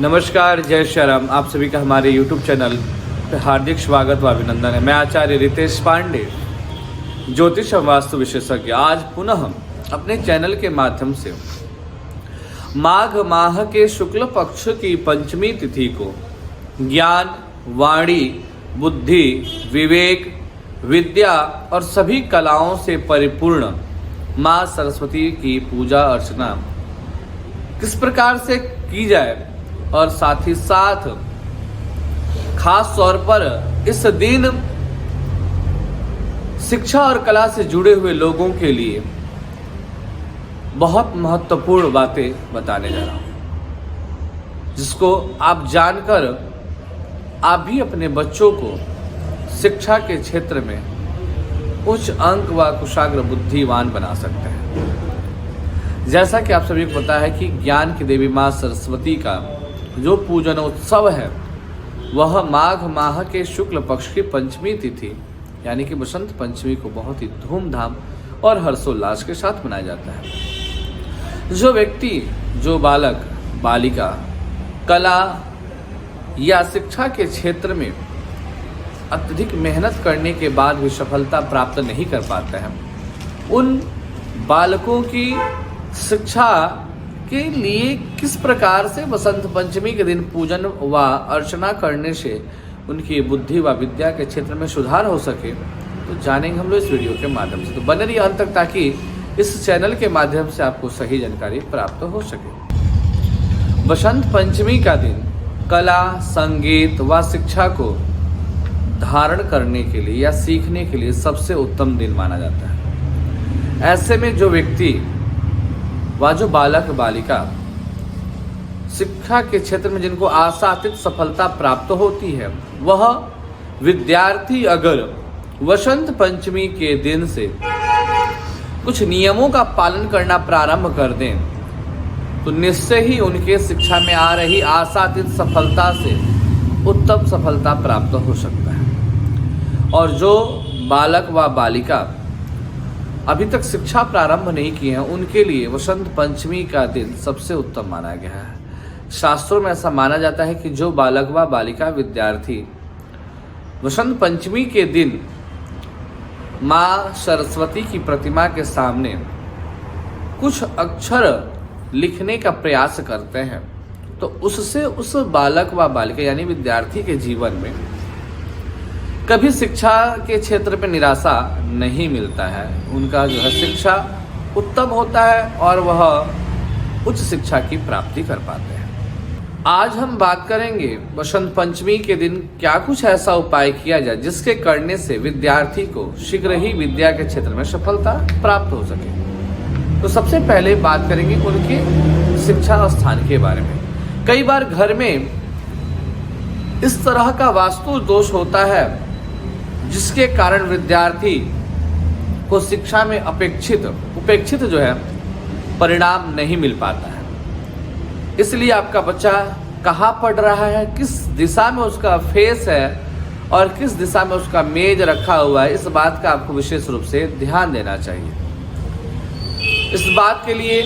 नमस्कार, जय श्री राम। आप सभी का हमारे YouTube चैनल पे हार्दिक स्वागत व अभिनंदन है। मैं आचार्य रितेश पांडे, ज्योतिष और वास्तु विशेषज्ञ, आज पुनः हम अपने चैनल के माध्यम से माघ माह के शुक्ल पक्ष की पंचमी तिथि को ज्ञान, वाणी, बुद्धि, विवेक, विद्या और सभी कलाओं से परिपूर्ण माँ सरस्वती की पूजा अर्चना किस प्रकार से की जाए और साथ ही साथ खास तौर पर इस दिन शिक्षा और कला से जुड़े हुए लोगों के लिए बहुत महत्वपूर्ण बातें बताने जा रहा हूं, जिसको आप जानकर आप भी अपने बच्चों को शिक्षा के क्षेत्र में उच्च अंक व कुशाग्र बुद्धिमान बना सकते हैं। जैसा कि आप सभी को पता है कि ज्ञान की देवी माँ सरस्वती का जो पूजन उत्सव है वह माघ माह के शुक्ल पक्ष की पंचमी तिथि यानी कि बसंत पंचमी को बहुत ही धूमधाम और हर्षोल्लास के साथ मनाया जाता है। जो व्यक्ति, जो बालक, बालिका कला या शिक्षा के क्षेत्र में अत्यधिक मेहनत करने के बाद भी सफलता प्राप्त नहीं कर पाते हैं, उन बालकों की शिक्षा के लिए किस प्रकार से बसंत पंचमी के दिन पूजन व अर्चना करने से उनकी बुद्धि व विद्या के क्षेत्र में सुधार हो सके, तो जानेंगे हम लोग इस वीडियो के माध्यम से। तो बने रहिए अंत तक ताकि इस चैनल के माध्यम से आपको सही जानकारी प्राप्त हो सके। बसंत पंचमी का दिन कला, संगीत व शिक्षा को धारण करने के लिए या सीखने के लिए सबसे उत्तम दिन माना जाता है। ऐसे में जो व्यक्ति व जो बालक बालिका शिक्षा के क्षेत्र में जिनको आशातीत सफलता प्राप्त होती है, वह विद्यार्थी अगर वसंत पंचमी के दिन से कुछ नियमों का पालन करना प्रारंभ कर दें तो निश्चय ही उनके शिक्षा में आ रही आशातीत सफलता से उत्तम सफलता प्राप्त हो सकता है। और जो बालक व बालिका अभी तक शिक्षा प्रारंभ नहीं की है, उनके लिए वसंत पंचमी का दिन सबसे उत्तम माना गया है। शास्त्रों में ऐसा माना जाता है कि जो बालक व बालिका विद्यार्थी वसंत पंचमी के दिन माँ सरस्वती की प्रतिमा के सामने कुछ अक्षर लिखने का प्रयास करते हैं, तो उससे उस बालक व बालिका यानी विद्यार्थी के जीवन में कभी शिक्षा के क्षेत्र में निराशा नहीं मिलता है। उनका जो है शिक्षा उत्तम होता है और वह उच्च शिक्षा की प्राप्ति कर पाते हैं। आज हम बात करेंगे बसंत पंचमी के दिन क्या कुछ ऐसा उपाय किया जाए जिसके करने से विद्यार्थी को शीघ्र ही विद्या के क्षेत्र में सफलता प्राप्त हो सके। तो सबसे पहले बात करेंगे उनके शिक्षा स्थान के बारे में। कई बार घर में इस तरह का वास्तु दोष होता है जिसके कारण विद्यार्थी को शिक्षा में उपेक्षित जो है परिणाम नहीं मिल पाता है। इसलिए आपका बच्चा कहाँ पढ़ रहा है, किस दिशा में उसका फेस है और किस दिशा में उसका मेज रखा हुआ है, इस बात का आपको विशेष रूप से ध्यान देना चाहिए। इस बात के लिए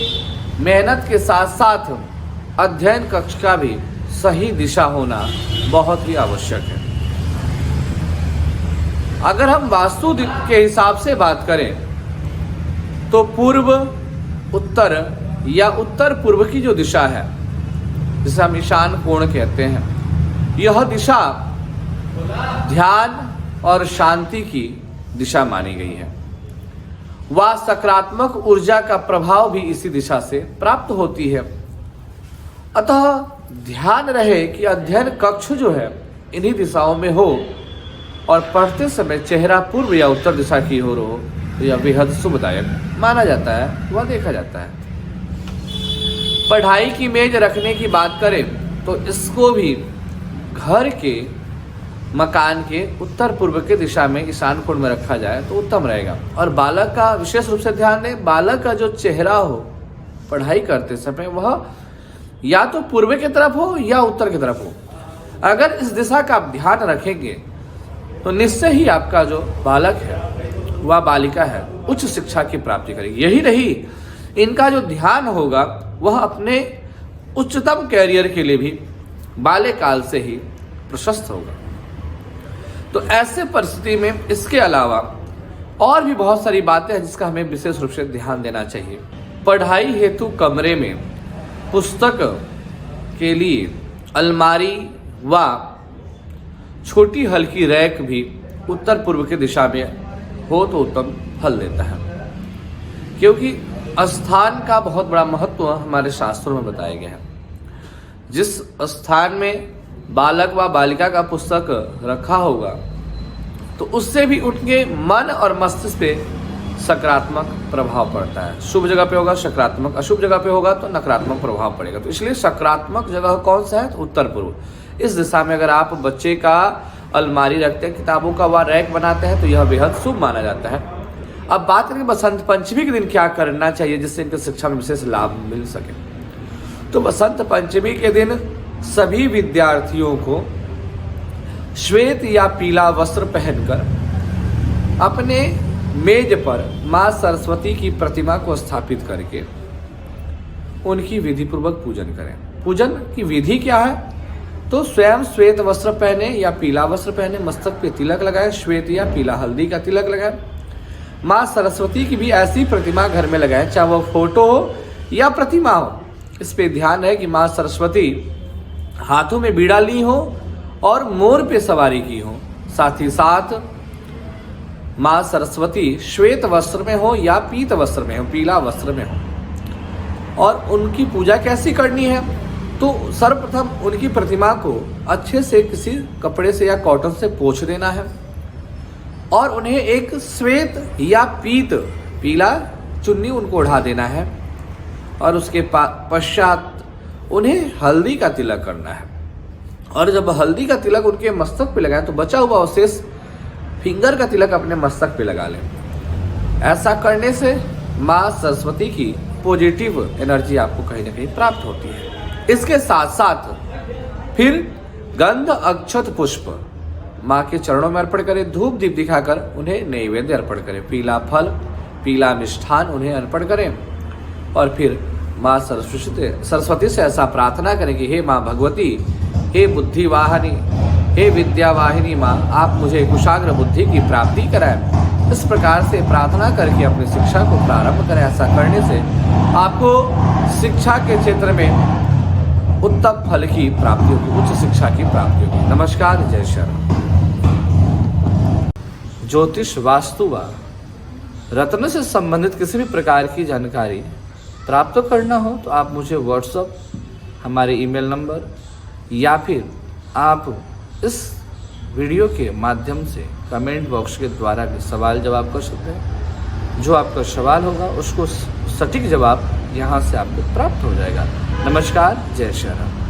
मेहनत के साथ साथ अध्ययन कक्ष का भी सही दिशा होना बहुत ही आवश्यक है। अगर हम वास्तु के हिसाब से बात करें तो पूर्व, उत्तर या उत्तर पूर्व की जो दिशा है, जिसे हम ईशान कोण कहते हैं, यह दिशा ध्यान और शांति की दिशा मानी गई है। वह सकारात्मक ऊर्जा का प्रभाव भी इसी दिशा से प्राप्त होती है। अतः ध्यान रहे कि अध्ययन कक्ष जो है इन्हीं दिशाओं में हो और पढ़ते समय चेहरा पूर्व या उत्तर दिशा की ओर हो तो यह बेहद शुभदायक माना जाता है, वह देखा जाता है। पढ़ाई की मेज रखने की बात करें तो इसको भी घर के मकान के उत्तर पूर्व के दिशा में ईशान कोण में रखा जाए तो उत्तम रहेगा। और बालक का विशेष रूप से ध्यान दें, बालक का जो चेहरा हो पढ़ाई करते समय वह या तो पूर्व की तरफ हो या उत्तर की तरफ हो। अगर इस दिशा का आप ध्यान रखेंगे तो निश्चय ही आपका जो बालक है वह बालिका है उच्च शिक्षा की प्राप्ति करेगी। यही नहीं, इनका जो ध्यान होगा वह अपने उच्चतम कैरियर के लिए भी बाल्यकाल से ही प्रशस्त होगा। तो ऐसे परिस्थिति में इसके अलावा और भी बहुत सारी बातें हैं जिसका हमें विशेष रूप से ध्यान देना चाहिए। पढ़ाई हेतु कमरे में पुस्तक के लिए अलमारी व छोटी हल्की रैक भी उत्तर पूर्व की दिशा में हो तो उत्तम फल देता है, क्योंकि स्थान का बहुत बड़ा महत्व हमारे शास्त्रों में बताया गया है। जिस स्थान में बालक व बालिका का पुस्तक रखा होगा तो उससे भी उनके मन और मस्तिष्क पे सकारात्मक प्रभाव पड़ता है। शुभ जगह पे होगा सकारात्मक, अशुभ जगह पे होगा तो नकारात्मक प्रभाव पड़ेगा। तो इसलिए सकारात्मक जगह कौन सा है? तो उत्तर पूर्व। इस दिशा में अगर आप बच्चे का अलमारी रखते हैं, किताबों का वह रैक बनाते हैं तो यह बेहद शुभ माना जाता है। अब बात करें बसंत पंचमी के दिन क्या करना चाहिए जिससे इनकी शिक्षा में विशेष लाभ मिल सके। तो बसंत पंचमी के दिन सभी विद्यार्थियों को श्वेत या पीला वस्त्र पहनकर अपने मेज पर मां सरस्वती की प्रतिमा को स्थापित करके उनकी विधि पूर्वक पूजन करें। पूजन की विधि क्या है? तो स्वयं श्वेत वस्त्र पहने या पीला वस्त्र पहने, मस्तक पे तिलक लगाए, श्वेत या पीला हल्दी का तिलक लगाए। मां सरस्वती की भी ऐसी प्रतिमा घर में लगाए, चाहे वो फोटो हो या प्रतिमा हो। इस पे ध्यान है कि मां सरस्वती हाथों में बीड़ा ली हो और मोर पे सवारी की हो। साथ ही साथ मां सरस्वती श्वेत वस्त्र में हो या पीत वस्त्र में हो, पीला वस्त्र में हो। और उनकी पूजा कैसी करनी है? तो सर्वप्रथम उनकी प्रतिमा को अच्छे से किसी कपड़े से या कॉटन से पोंछ देना है और उन्हें एक श्वेत या पीत पीला चुन्नी उनको ओढ़ा देना है और उसके पश्चात उन्हें हल्दी का तिलक करना है। और जब हल्दी का तिलक उनके मस्तक पे लगाएं तो बचा हुआ अवशेष फिंगर का तिलक अपने मस्तक पे लगा लें। ऐसा करने से माँ सरस्वती की पॉजिटिव एनर्जी आपको कहीं ना कहीं प्राप्त होती है। इसके साथ साथ फिर गंध अक्षत पुष्प माँ के चरणों में अर्पण करें, धूप दीप दिखाकर उन्हें नैवेद्य अर्पण करें, पीला फल पीला मिष्ठान उन्हें अर्पण करें और फिर माँ सरस्वती से ऐसा प्रार्थना करें कि हे माँ भगवती, हे बुद्धि वाहिनी, हे विद्या वाहिनी माँ, आप मुझे कुशाग्र बुद्धि की प्राप्ति कराएं। इस प्रकार से प्रार्थना करके अपनी शिक्षा को प्रारंभ करें। ऐसा करने से आपको शिक्षा के क्षेत्र में उत्तम फल की प्राप्ति होगी, उच्च शिक्षा की प्राप्ति होगी। नमस्कार, जय श्री राम। ज्योतिष, वास्तु व रत्न से संबंधित किसी भी प्रकार की जानकारी प्राप्त करना हो तो आप मुझे व्हाट्सएप, हमारे ईमेल नंबर या फिर आप इस वीडियो के माध्यम से कमेंट बॉक्स के द्वारा भी सवाल जवाब कर सकते हैं। जो आपका सवाल होगा उसको सटीक जवाब यहाँ से आपको प्राप्त हो जाएगा। नमस्कार, जय श्री राम।